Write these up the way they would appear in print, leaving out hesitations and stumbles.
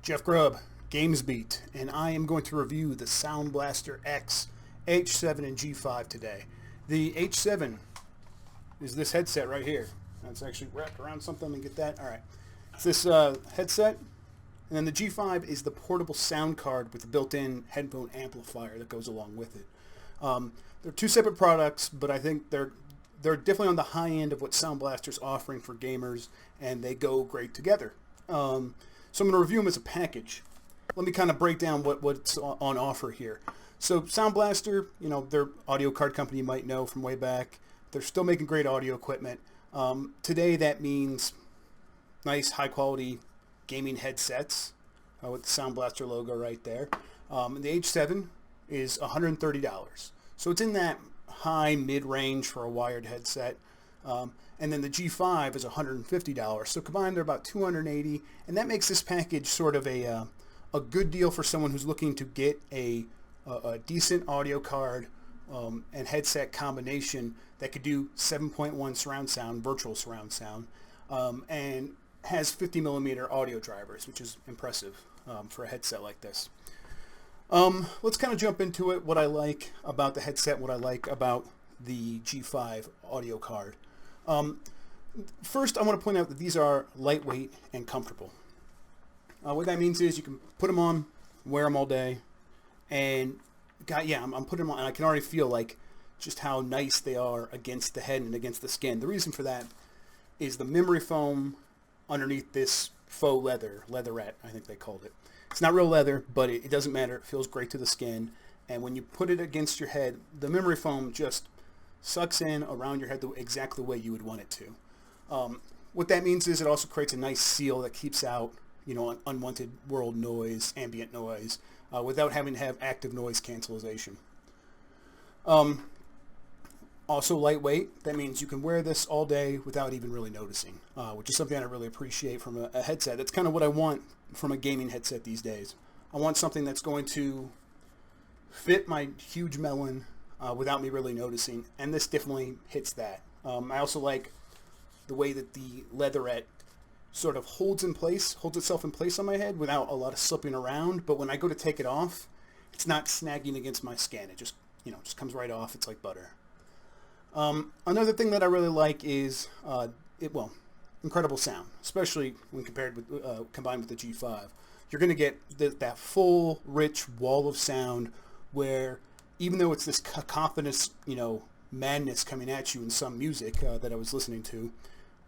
Jeff Grubb, GamesBeat, and I am going to review the Sound Blaster X H7 and G5 today. The H7 is this headset right here. It's actually wrapped around something and get that. All right. It's this headset, and then the G5 is the portable sound card with the built-in headphone amplifier that goes along with it. They're two separate products, but I think they're definitely on the high end of what Sound Blaster's offering for gamers, and they go great together. So I'm going to review them as a package. Let me kind of break down what's on offer here. So Sound Blaster, you know, their audio card company you might know from way back. They're still making great audio equipment. Today that means nice high-quality gaming headsets with the Sound Blaster logo right there. The H7 is $130. So it's in that high mid-range for a wired headset. And then the G5 is $150. So combined they're about $280, and that makes this package sort of a good deal for someone who's looking to get a decent audio card and headset combination that could do 7.1 surround sound, virtual surround sound, and has 50 millimeter audio drivers, which is impressive for a headset like this. Let's kind of jump into it, what I like about the headset, what I like about the G5 audio card. First, I want to point out that these are lightweight and comfortable. What that means is you can put them on, wear them all day, and I'm putting them on, and I can already feel like just how nice they are against the head and against the skin. The reason for that is the memory foam underneath this faux leatherette, I think they called it. It's not real leather, but it doesn't matter. It feels great to the skin, and when you put it against your head, the memory foam just sucks in around your head exactly the way you would want it to. What that means is it also creates a nice seal that keeps out, you know, unwanted world noise, ambient noise, without having to have active noise cancellation. Also lightweight. That means you can wear this all day without even really noticing, which is something I really appreciate from a headset. That's kind of what I want from a gaming headset these days. I want something that's going to fit my huge melon without me really noticing, and this definitely hits that. I also like the way that the leatherette sort of holds itself in place on my head without a lot of slipping around, but when I go to take it off, it's not snagging against my skin. It just comes right off. It's like butter. Another thing that I really like is incredible sound, especially when combined with the G5. You're going to get that full, rich wall of sound where, even though it's this cacophonous, madness coming at you in some music that I was listening to,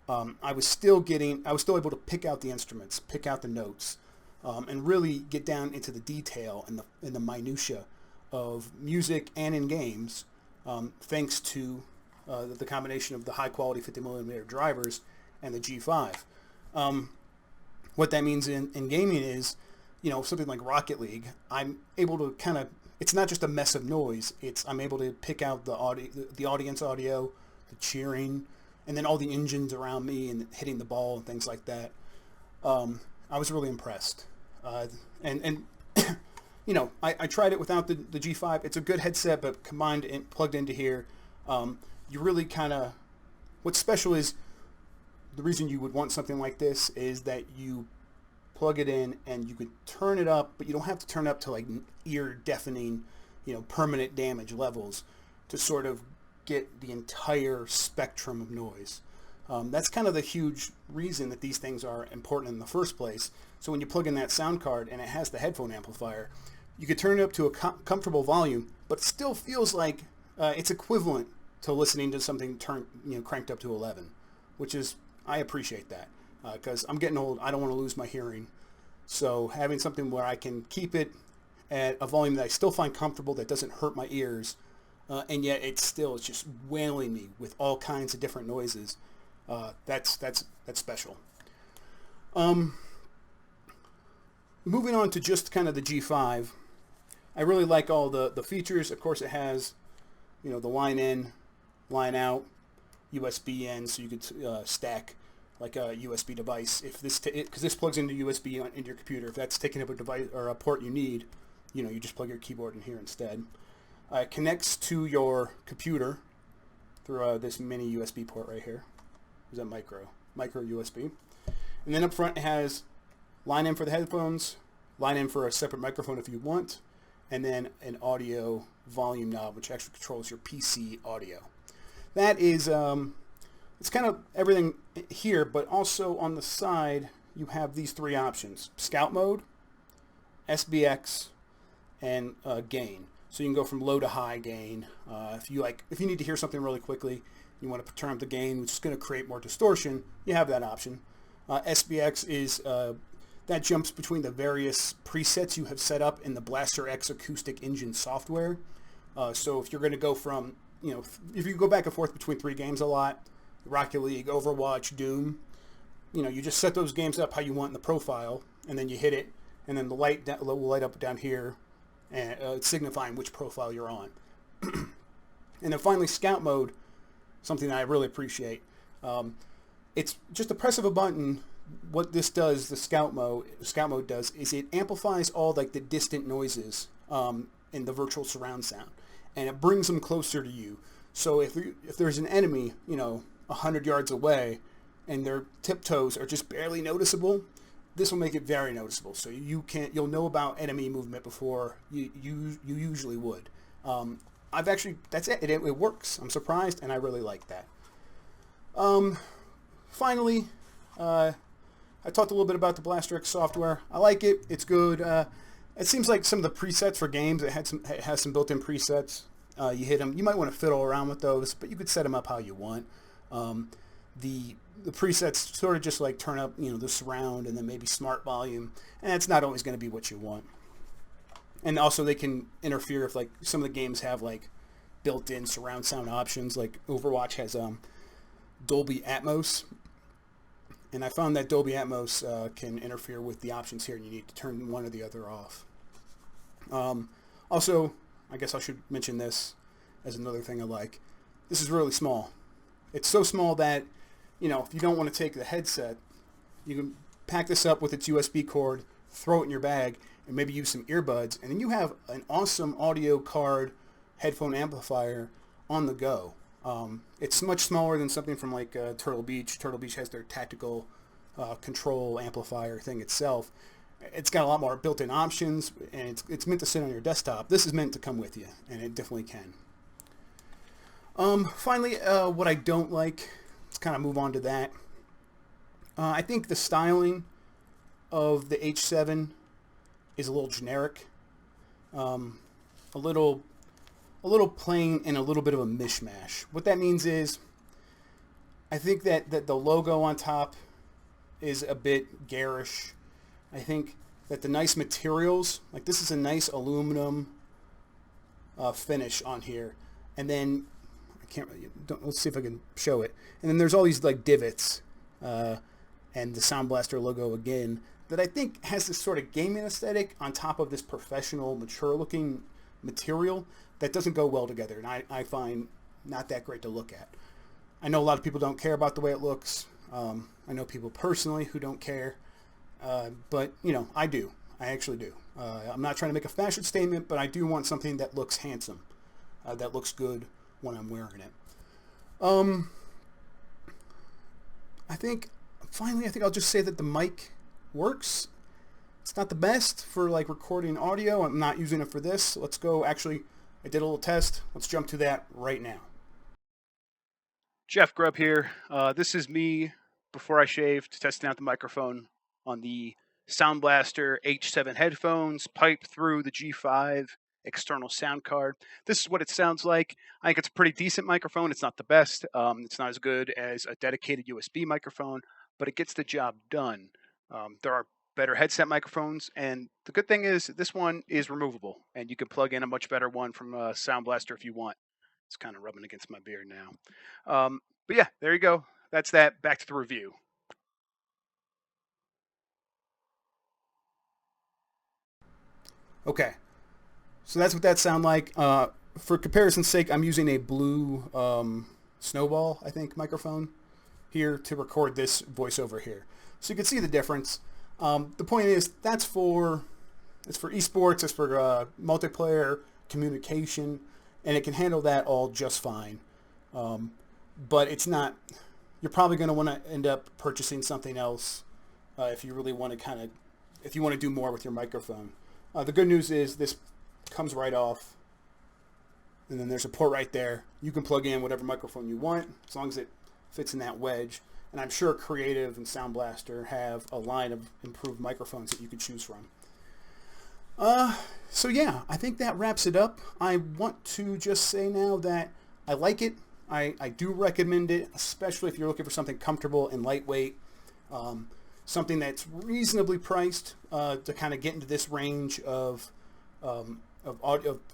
I was still able to pick out the instruments, pick out the notes, and really get down into the detail and the minutia of music and in games, thanks to the combination of the high quality 50 millimeter drivers and the G5. What that means in gaming is, something like Rocket League, I'm able to it's not just a mess of noise. I'm able to pick out the audience audio, the cheering, and then all the engines around me and hitting the ball and things like that. I was really impressed. And I tried it without the G5. It's a good headset, but combined and plugged into here, you really what's special is the reason you would want something like this is that you plug it in and you could turn it up, but you don't have to turn it up to like ear deafening, permanent damage levels to sort of get the entire spectrum of noise. That's kind of the huge reason that these things are important in the first place. So when you plug in that sound card and it has the headphone amplifier, you could turn it up to a comfortable volume, but it still feels like it's equivalent to listening to something cranked up to 11, which is, I appreciate that because I'm getting old. I don't want to lose my hearing. So having something where I can keep it at a volume that I still find comfortable, that doesn't hurt my ears, and yet it's just wailing me with all kinds of different noises. That's special. Moving on to just kind of the G5, I really like all the features. Of course, it has, the line in, line out, USB in, so you could stack like a USB device. If because this plugs into USB into your computer. If that's taking up a device or a port you need, you just plug your keyboard in here instead. It connects to your computer through this mini USB port right here. Is that micro USB? And then up front it has line in for the headphones, line in for a separate microphone if you want, and then an audio volume knob, which actually controls your PC audio. That is, it's kind of everything here, but also on the side, you have these three options: Scout mode, SBX, and gain. So you can go from low to high gain. If you need to hear something really quickly, you want to turn up the gain, which is going to create more distortion, you have that option. SBX is that jumps between the various presets you have set up in the Blaster X acoustic engine software. So if you're going to go from, if you go back and forth between three games a lot, Rocket League, Overwatch, Doom, you just set those games up how you want in the profile, and then you hit it, and then the light will light up down here, and signifying which profile you're on. And then finally, Scout mode, something that I really appreciate. It's just a press of a button. What this does, the Scout mode does, is it amplifies all like the distant noises in the virtual surround sound, and it brings them closer to you. So if there's an enemy, 100 yards away, and their tiptoes are just barely noticeable, this will make it very noticeable. So you'll know about enemy movement before you usually would. That's it. It works. I'm surprised, and I really like that. Finally, I talked a little bit about the Blaster X software. I like it. It's good. It seems like some of the presets for games, it has some built-in presets. You hit them. You might want to fiddle around with those, but you could set them up how you want. The presets sort of just like turn up, the surround and then maybe smart volume, and it's not always going to be what you want. And also they can interfere if like some of the games have like built-in surround sound options, like Overwatch has Dolby Atmos, and I found that Dolby Atmos can interfere with the options here, and you need to turn one or the other off. Also, I guess I should mention this as another thing I like. This is really small. It's so small that, if you don't want to take the headset, you can pack this up with its USB cord, throw it in your bag, and maybe use some earbuds, and then you have an awesome audio card headphone amplifier on the go. It's much smaller than something from like Turtle Beach. Turtle Beach has their tactical control amplifier thing itself. It's got a lot more built-in options, and it's meant to sit on your desktop. This is meant to come with you, and it definitely can. Finally, what I don't like, let's kind of move on to that. I think the styling of the H7 is a little generic, a little plain, and a little bit of a mishmash. What that means is, I think that the logo on top is a bit garish. I think that the nice materials, like this is a nice aluminum finish on here, and then let's see if I can show it. And then there's all these like divots, and the Sound Blaster logo again, that I think has this sort of gaming aesthetic on top of this professional, mature-looking material that doesn't go well together, and I find not that great to look at. I know a lot of people don't care about the way it looks. I know people personally who don't care, but I do. I actually do. I'm not trying to make a fashion statement, but I do want something that looks handsome, that looks good when I'm wearing it. I think I'll just say that the mic works. It's not the best for like recording audio. I'm not using it for this. Let's go. Actually, I did a little test. Let's jump to that right now. Jeff Grubb here. This is me before I shaved, testing out the microphone on the Sound Blaster H7 headphones, piped through the G5 external sound card. This is what it sounds like. I think it's a pretty decent microphone. It's not the best. It's not as good as a dedicated USB microphone, but it gets the job done. There are better headset microphones, and the good thing is this one is removable, and you can plug in a much better one from Sound Blaster if you want. It's kind of rubbing against my beard now. But yeah, there you go. That's that. Back to the review. Okay, so that's what that sound like. For comparison's sake, I'm using a blue Snowball, I think, microphone here to record this voiceover here. So you can see the difference. The point is, it's for esports, it's for multiplayer communication, and it can handle that all just fine. But it's not, you're probably going to want to end up purchasing something else if you really want to kind of if you want to do more with your microphone. The good news is this comes right off, and then there's a port right there. You can plug in whatever microphone you want as long as it fits in that wedge. And I'm sure Creative and Sound Blaster have a line of improved microphones that you can choose from. So yeah, I think that wraps it up. I want to just say now that I like it. I do recommend it, especially if you're looking for something comfortable and lightweight. Something that's reasonably priced to kind of get into this range of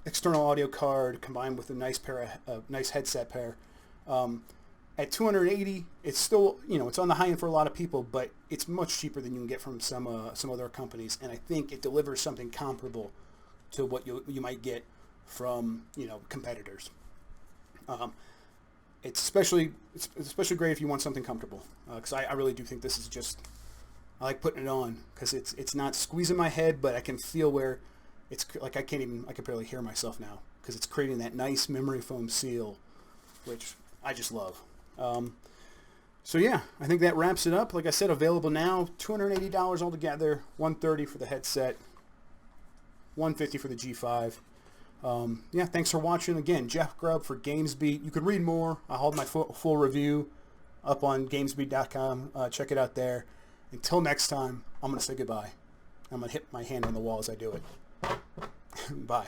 external audio card combined with a nice nice headset pair. At $280, it's still, it's on the high end for a lot of people, but it's much cheaper than you can get from some other companies, and I think it delivers something comparable to what you might get from competitors. It's especially great if you want something comfortable, because I really do think this is just, I like putting it on because it's not squeezing my head, but I can feel where it's like I can barely hear myself now because it's creating that nice memory foam seal, which I just love. So yeah, I think that wraps it up. Like I said, available now, $280 altogether, $130 for the headset, $150 for the G5. Yeah, thanks for watching. Again, Jeff Grubb for GamesBeat. You could read more. I hold my full review up on GamesBeat.com. Check it out there. Until next time, I'm going to say goodbye. I'm going to hit my hand on the wall as I do it. Bye.